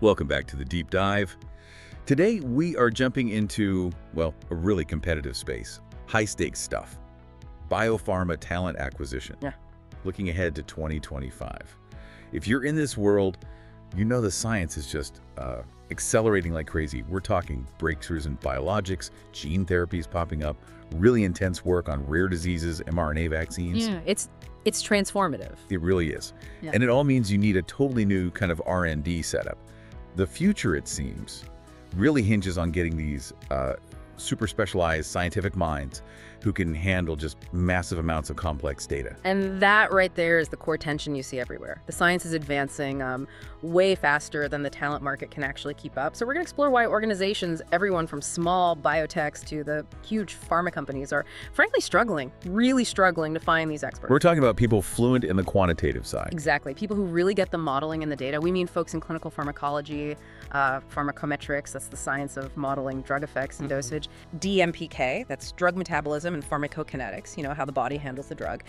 Welcome back to the Deep Dive. Today we are jumping into, well, a really competitive space. High-stakes stuff. Biopharma talent acquisition. Yeah. Looking ahead to 2025. If you're in this world, you know the science is just accelerating like crazy. We're talking breakthroughs in biologics, gene therapies popping up, really intense work on rare diseases, mRNA vaccines. Yeah, it's transformative. It really is. Yeah. And it all means you need a totally new kind of R&D setup. The future, it seems, really hinges on getting these super specialized scientific minds who can handle just massive amounts of complex data. And that right there is the core tension you see everywhere. The science is advancing way faster than the talent market can actually keep up. So we're going to explore why organizations, everyone from small biotechs to the huge pharma companies, are frankly struggling, really struggling to find these experts. We're talking about people fluent in the quantitative side. Exactly. People who really get the modeling and the data. We mean folks in clinical pharmacology, pharmacometrics, that's the science of modeling drug effects and dosage. DMPK, that's drug metabolism and pharmacokinetics, you know, how the body handles the drug.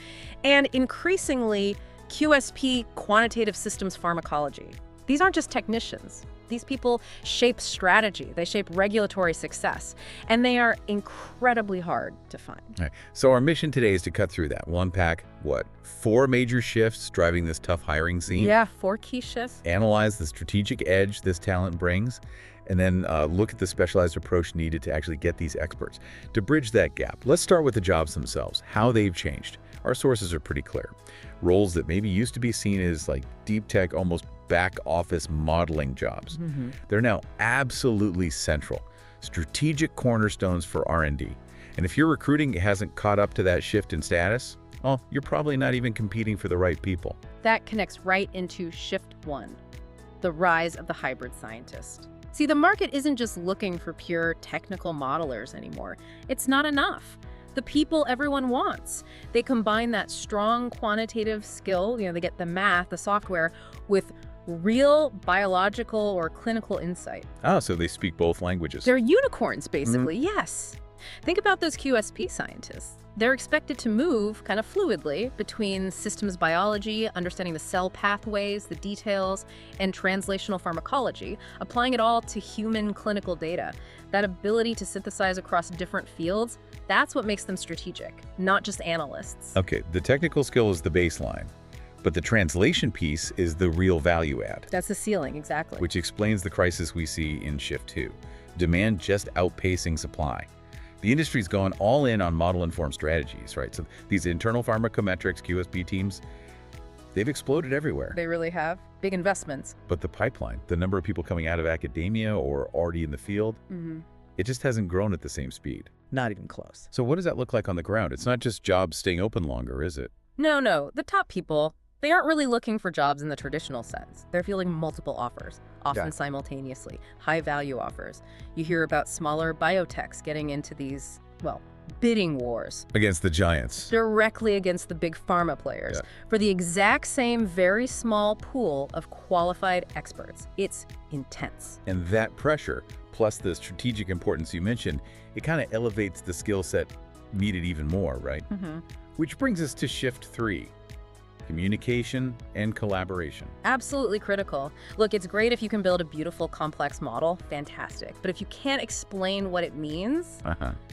And increasingly, QSP, quantitative systems pharmacology. These aren't just technicians. These people shape strategy. They shape regulatory success. And they are incredibly hard to find. All right. So our mission today is to cut through that. We'll unpack, what, 4 major shifts driving this tough hiring scene? Yeah, 4 key shifts. Analyze the strategic edge this talent brings, and then look at the specialized approach needed to actually get these experts. To bridge that gap, let's start with the jobs themselves, how they've changed. Our sources are pretty clear. Roles that maybe used to be seen as like deep tech, almost back office modeling jobs. They're now absolutely central, strategic cornerstones for R&D. And if your recruiting hasn't caught up to that shift in status, well, you're probably not even competing for the right people. That connects right into shift 1, the rise of the hybrid scientist. See, the market isn't just looking for pure technical modelers anymore. It's not enough. The people everyone wants. They combine that strong quantitative skill, they get the math, the software, with real biological or clinical insight. Ah, so they speak both languages. They're unicorns, basically, yes. Think about those QSP scientists. They're expected to move kind of fluidly between systems biology, understanding the cell pathways, the details, and translational pharmacology, applying it all to human clinical data. That ability to synthesize across different fields, that's what makes them strategic, not just analysts. Okay, the technical skill is the baseline, but the translation piece is the real value add. That's the ceiling, exactly. Which explains the crisis we see in shift 2. Demand just outpacing supply. The industry's gone all in on model-informed strategies, right? So these internal pharmacometrics, QSP teams, they've exploded everywhere. They really have. Big investments. But the pipeline, the number of people coming out of academia or already in the field, it just hasn't grown at the same speed. Not even close. So what does that look like on the ground? It's not just jobs staying open longer, is it? No. The top people, they aren't really looking for jobs in the traditional sense. They're fielding multiple offers, often simultaneously, high-value offers. You hear about smaller biotechs getting into these, well, bidding wars. Against the giants. Directly against the big pharma players for the exact same very small pool of qualified experts. It's intense. And that pressure, plus the strategic importance you mentioned, it kind of elevates the skill set needed even more, right? Which brings us to shift 3. Communication and collaboration. Absolutely critical. Look, it's great if you can build a beautiful, complex model, fantastic. But if you can't explain what it means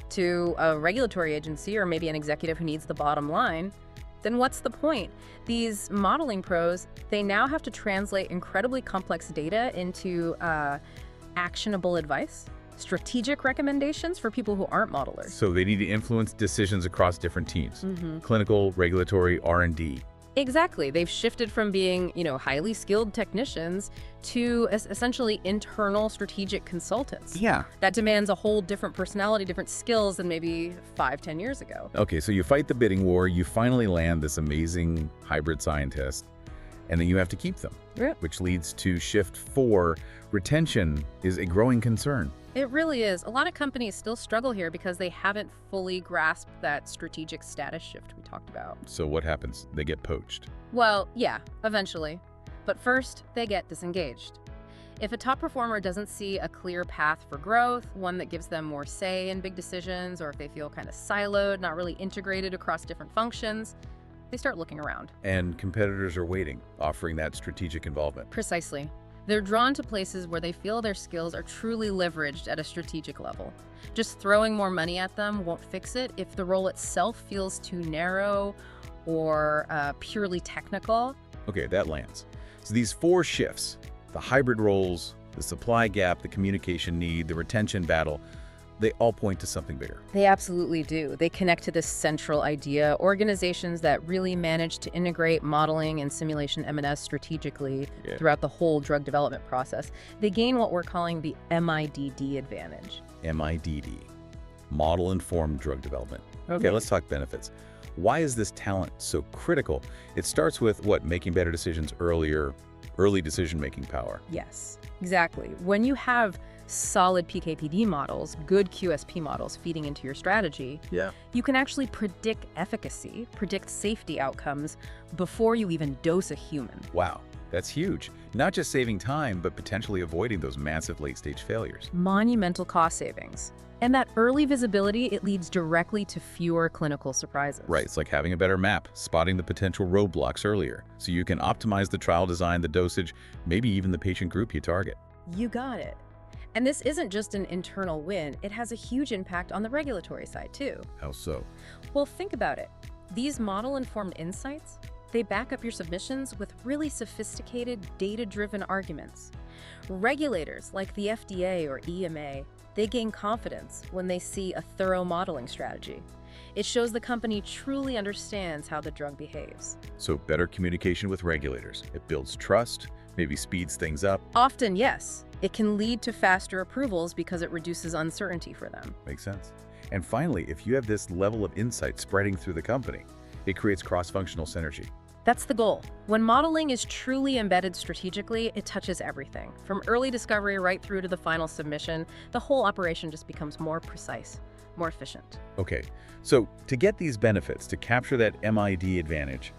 to a regulatory agency or maybe an executive who needs the bottom line, then what's the point? These modeling pros, they now have to translate incredibly complex data into actionable advice, strategic recommendations for people who aren't modelers. So they need to influence decisions across different teams, clinical, regulatory, R&D. Exactly. They've shifted from being, highly skilled technicians to essentially internal strategic consultants. Yeah. That demands a whole different personality, different skills than maybe 5-10 years ago. Okay, so you fight the bidding war, you finally land this amazing hybrid scientist, and then you have to keep them, which leads to shift 4. Retention is a growing concern. It really is. A lot of companies still struggle here because they haven't fully grasped that strategic status shift we talked about. So what happens? They get poached. Well, yeah, eventually. But first, they get disengaged. If a top performer doesn't see a clear path for growth, one that gives them more say in big decisions, or if they feel kind of siloed, not really integrated across different functions, they start looking around. And competitors are waiting, offering that strategic involvement. Precisely. They're drawn to places where they feel their skills are truly leveraged at a strategic level. Just throwing more money at them won't fix it if the role itself feels too narrow or purely technical. Okay, that lands. So these 4 shifts, the hybrid roles, the supply gap, the communication need, the retention battle, they all point to something bigger. They absolutely do. They connect to this central idea. Organizations that really manage to integrate modeling and simulation M&S strategically throughout the whole drug development process, they gain what we're calling the MIDD advantage. MIDD, model-informed drug development. Okay, let's talk benefits. Why is this talent so critical? It starts with what? Making better decisions earlier, early decision-making power. Yes, exactly. When you have solid PK/PD models, good QSP models feeding into your strategy, you can actually predict efficacy, predict safety outcomes before you even dose a human. Wow, that's huge. Not just saving time, but potentially avoiding those massive late-stage failures. Monumental cost savings. And that early visibility, it leads directly to fewer clinical surprises. Right, it's like having a better map, spotting the potential roadblocks earlier, so you can optimize the trial design, the dosage, maybe even the patient group you target. You got it. And this isn't just an internal win, it has a huge impact on the regulatory side too. How so? Well, think about it. These model-informed insights, they back up your submissions with really sophisticated, data-driven arguments. Regulators like the FDA or EMA, they gain confidence when they see a thorough modeling strategy. It shows the company truly understands how the drug behaves. So better communication with regulators. It builds trust, maybe speeds things up. Often, yes. It can lead to faster approvals because it reduces uncertainty for them. Makes sense. And finally, if you have this level of insight spreading through the company, it creates cross-functional synergy. That's the goal. When modeling is truly embedded strategically, it touches everything. From early discovery right through to the final submission, the whole operation just becomes more precise, more efficient. Okay, so to get these benefits, to capture that MID advantage,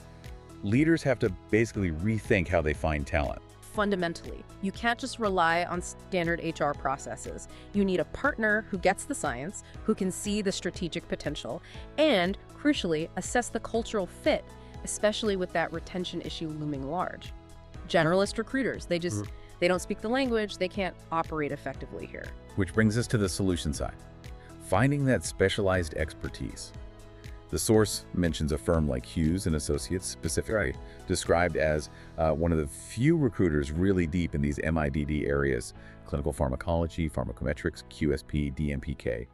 leaders have to basically rethink how they find talent. Fundamentally, you can't just rely on standard HR processes. You need a partner who gets the science, who can see the strategic potential, and, crucially, assess the cultural fit, especially with that retention issue looming large. Generalist recruiters, they don't speak the language, they can't operate effectively here. Which brings us to the solution side. Finding that specialized expertise. The source mentions a firm like Hughes and Associates, specifically described as one of the few recruiters really deep in these MIDD areas, clinical pharmacology, pharmacometrics, QSP, DMPK,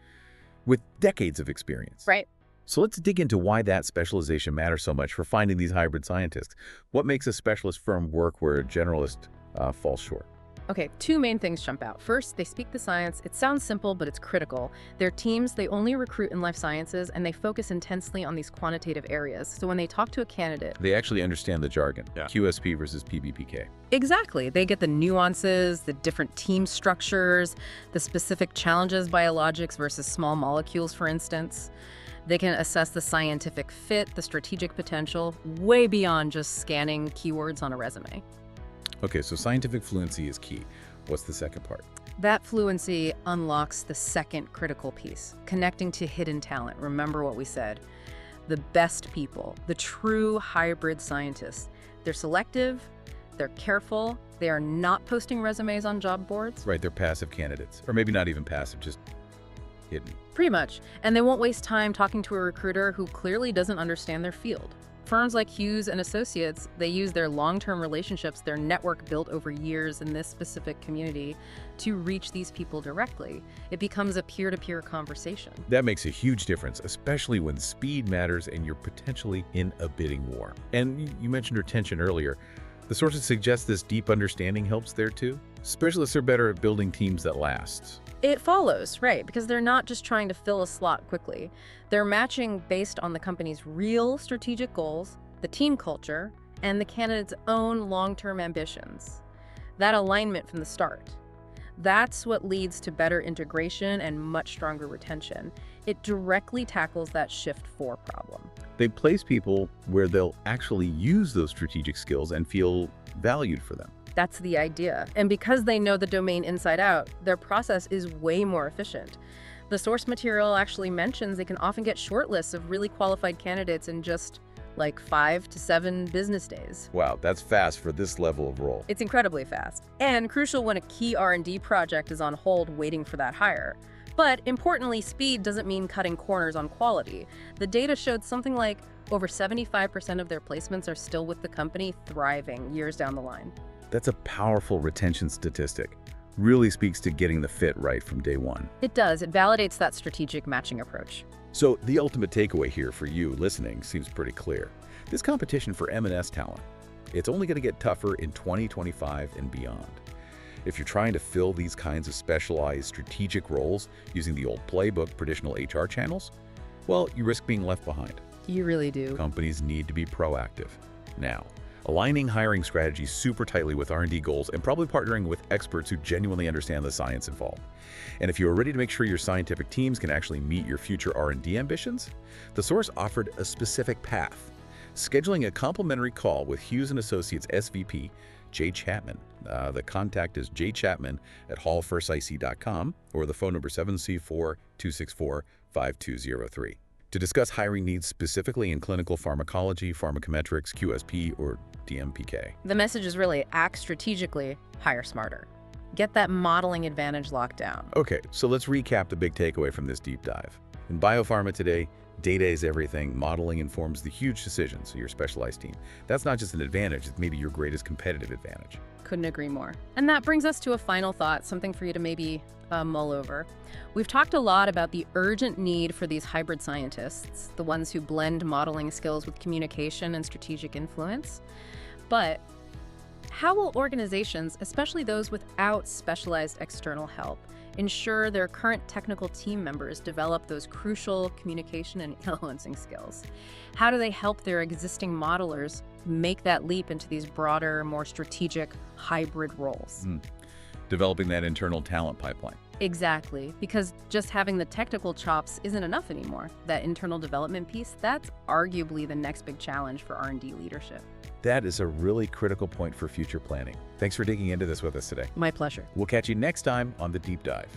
with decades of experience. Right. So let's dig into why that specialization matters so much for finding these hybrid scientists. What makes a specialist firm work where a generalist falls short? Okay, 2 main things jump out. First, they speak the science. It sounds simple, but it's critical. Their teams, they only recruit in life sciences, and they focus intensely on these quantitative areas. So when they talk to a candidate, They actually understand the jargon, QSP versus PBPK. exactly, they get the nuances, the different team structures, the specific challenges biologics versus small molecules, for instance. They can assess the scientific fit, the strategic potential, way beyond just scanning keywords on a resume. Okay, so scientific fluency is key. What's the second part? That fluency unlocks the second critical piece, connecting to hidden talent. Remember what we said. The best people, the true hybrid scientists. They're selective, they're careful, they are not posting resumes on job boards. Right, they're passive candidates. Or maybe not even passive, just hidden. Pretty much. And they won't waste time talking to a recruiter who clearly doesn't understand their field. Firms like Hughes and Associates, they use their long-term relationships, their network built over years in this specific community to reach these people directly. It becomes a peer-to-peer conversation. That makes a huge difference, especially when speed matters and you're potentially in a bidding war. And you mentioned retention earlier. The sources suggest this deep understanding helps there too. Specialists are better at building teams that last. It follows, right, because they're not just trying to fill a slot quickly. They're matching based on the company's real strategic goals, the team culture, and the candidate's own long-term ambitions. That alignment from the start. That's what leads to better integration and much stronger retention. It directly tackles that shift 4 problem. They place people where they'll actually use those strategic skills and feel valued for them. That's the idea. And because they know the domain inside out, their process is way more efficient. The source material actually mentions they can often get short lists of really qualified candidates in just like 5 to 7 business days. Wow, that's fast for this level of role. It's incredibly fast, and crucial when a key R&D project is on hold waiting for that hire. But importantly, speed doesn't mean cutting corners on quality. The data showed something like over 75% of their placements are still with the company, thriving years down the line. That's a powerful retention statistic. Really speaks to getting the fit right from day one. It does. It validates that strategic matching approach. So the ultimate takeaway here for you listening seems pretty clear. This competition for M&S talent, it's only going to get tougher in 2025 and beyond. If you're trying to fill these kinds of specialized strategic roles using the old playbook traditional HR channels, well, you risk being left behind. You really do. Companies need to be proactive. Now, aligning hiring strategies super tightly with R&D goals and probably partnering with experts who genuinely understand the science involved. And if you are ready to make sure your scientific teams can actually meet your future R&D ambitions, the source offered a specific path. Scheduling a complimentary call with Hughes & Associates SVP, Jay Chapman. The contact is jchapman@hallfirstic.com or the phone number 7C4-264-5203. To discuss hiring needs specifically in clinical pharmacology, pharmacometrics, QSP, or DMPK. The message is really act strategically, hire smarter. Get that modeling advantage locked down. Okay, so let's recap the big takeaway from this deep dive. In biopharma today, data is everything. Modeling informs the huge decisions of your specialized team. That's not just an advantage, it's maybe your greatest competitive advantage. Couldn't agree more. And that brings us to a final thought, something for you to maybe mull over. We've talked a lot about the urgent need for these hybrid scientists, the ones who blend modeling skills with communication and strategic influence. But how will organizations, especially those without specialized external help, ensure their current technical team members develop those crucial communication and influencing skills? How do they help their existing modelers make that leap into these broader, more strategic hybrid roles? Developing that internal talent pipeline. Exactly, because just having the technical chops isn't enough anymore. That internal development piece, that's arguably the next big challenge for R&D leadership. That is a really critical point for future planning. Thanks for digging into this with us today. My pleasure. We'll catch you next time on The Deep Dive.